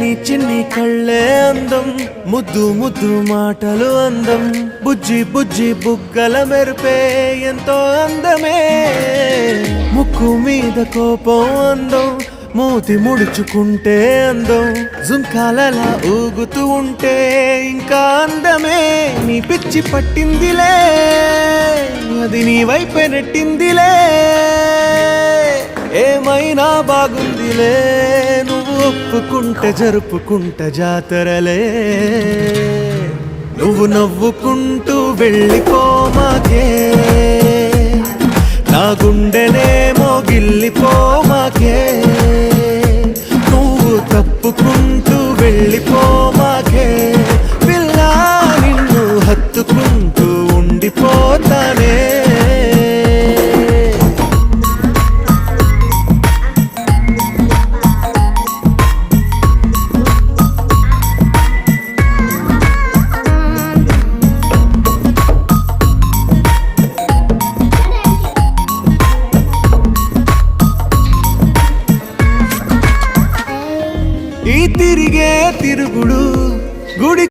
నీ చిన్ని కళ్ళే అందం, ముద్దు ముద్దు మాటలు అందం, బుజ్జి బుజ్జి బుగ్గల మెరుపే ఎంతో అందమే. ముక్కు మీద కోపం అందం, మూతి ముడుచుకుంటే అందం, జుంకాలలా ఊగుతూ ఉంటే ఇంకా అందమే. నీ పిచ్చి పట్టిందిలే, అది నీ వైపే నెట్టిందిలే. ఏమైనా బాగుందిలే, నువ్వు ఒప్పుకుంటే జరుపుకుంటే జాతరలే. నువ్వు నవ్వుకుంటూ వెళ్ళిపోమాకే, నా గుండెనేమో గిల్లిపోమాకే. నువ్వు తప్పుకుంటూ వెళ్ళిపోమాకే, పిల్ల నిన్ను హత్తుకుంటూ ఉండిపోతానే. ఈ తిరిగే తిరుగుడు గుడి